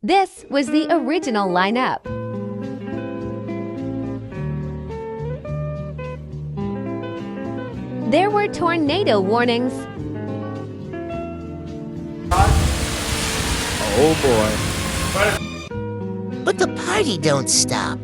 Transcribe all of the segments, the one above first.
This was the original lineup. There were tornado warnings. Oh boy. But the party don't stop.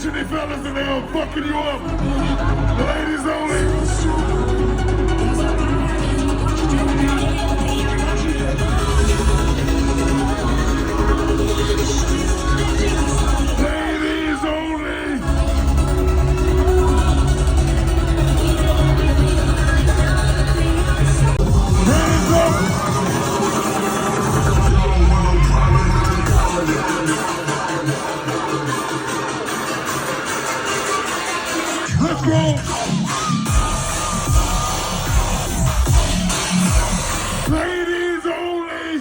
catching these fellas and they all fucking you up. Ladies only. Ladies only. Hands up. Let's go. Ladies only.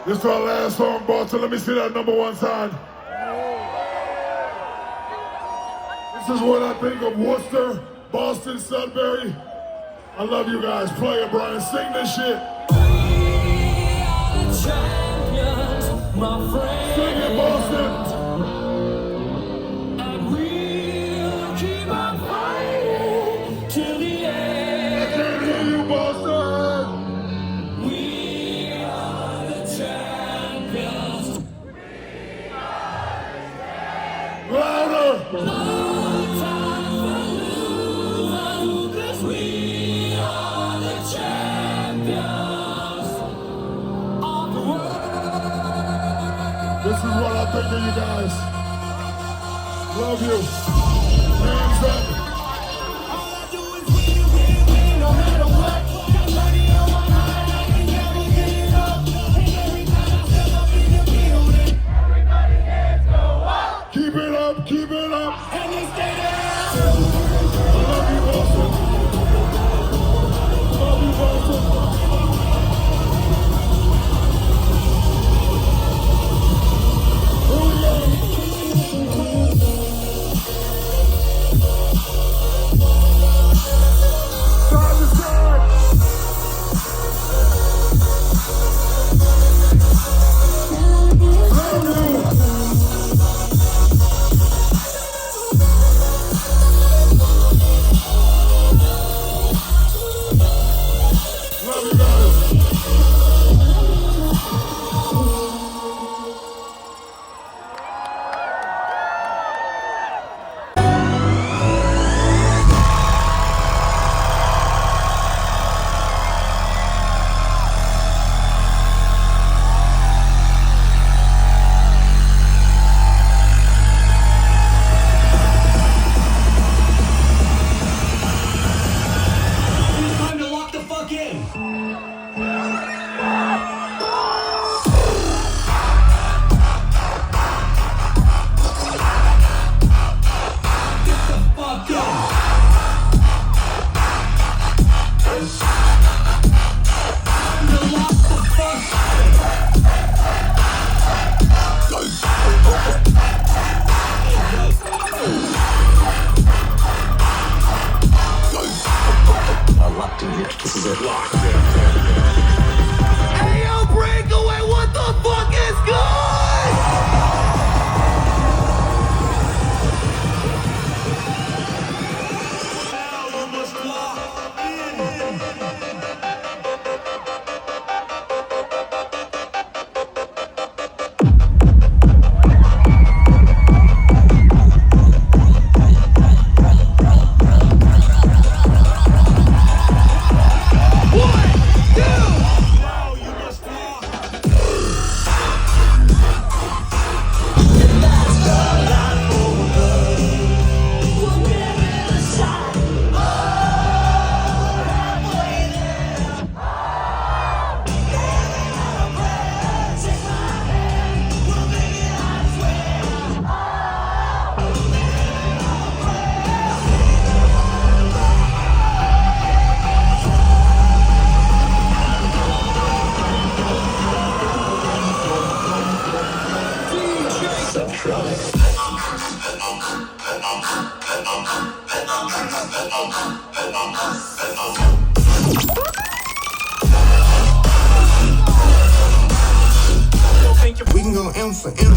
This is our last song, Boston. Let me see that #1 sign. This is what I think of Worcester, Boston, Sudbury. I love you guys. Play it, Brian. Sing this shit. Champions, my friend. Sing it, Boston. And we'll keep on fighting till the end. I can't hear you, Boston. We are the champions. Louder. No time for losing, 'cause we are the champions of the world. This is what I think of you guys. Love you. Hands up. All I do is win, win, win, no matter what. Got money on my mind, I can never get enough. And every time I step up in the building, everybody hands go up. Keep it up. Keep it up. And they stay there. I love you, Boston. Love you, Boston. Here we go. Side to side. Love you. Love you guys. It's time to lock the fuck in. Get the fuck in. Time to lock the fuck Locked in here. This is it. Locked. Hey, yo, Breakaway, what the fuck is good? now you must lock in. One, two, We can go M for M.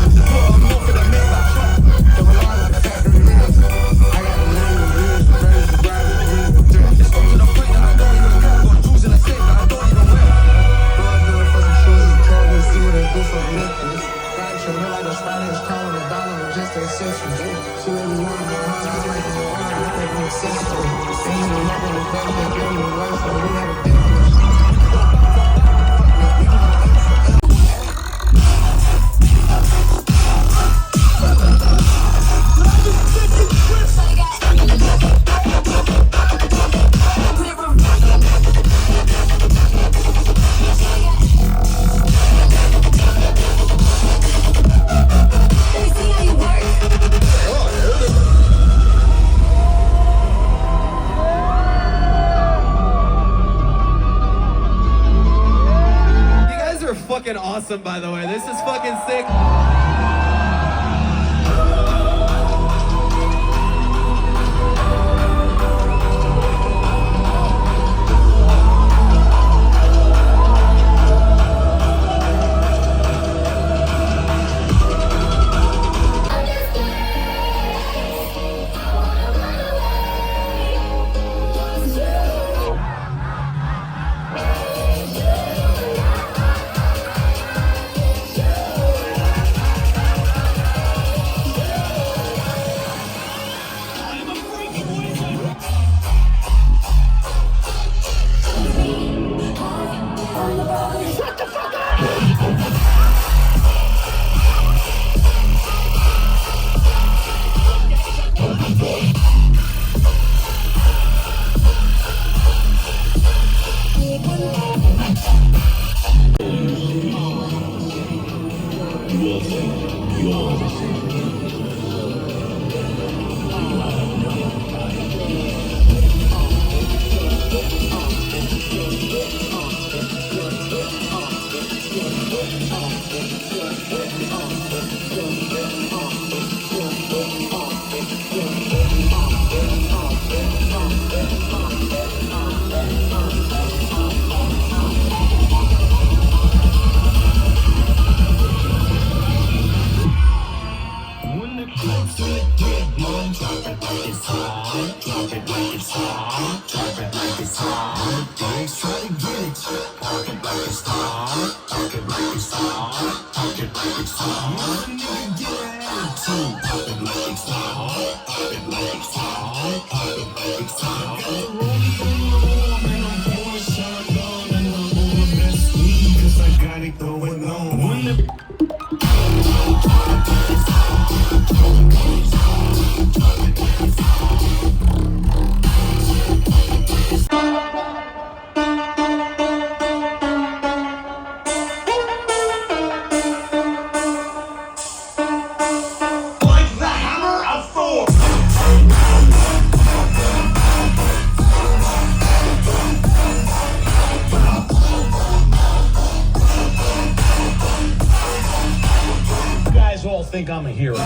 You guys are fucking awesome, by the way. This is fucking sick. Think I'm a hero.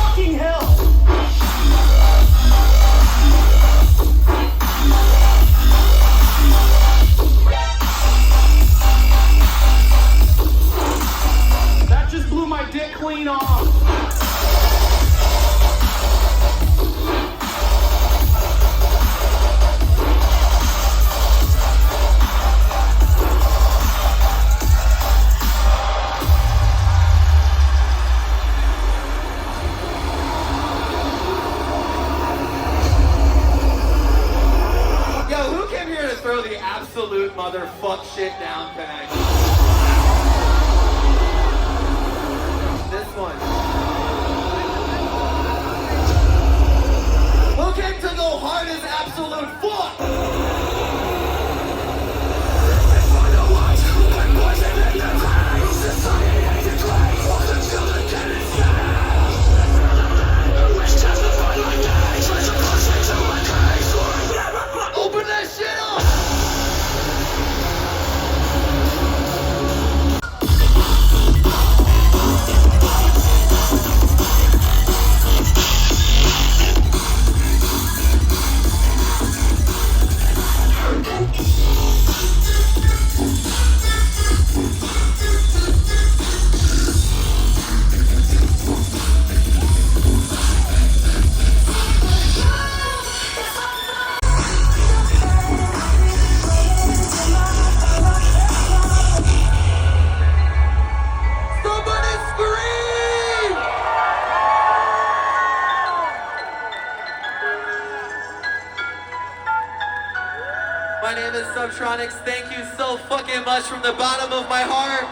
Fucking hell! That just blew my dick clean off. Yo, who came here to throw the absolute motherfuck shit down bag? This one. Who came to go hard as absolute fuck? Open that shit up! Somebody scream! My name is Subtronics. Thank you so fucking much from the bottom of my heart.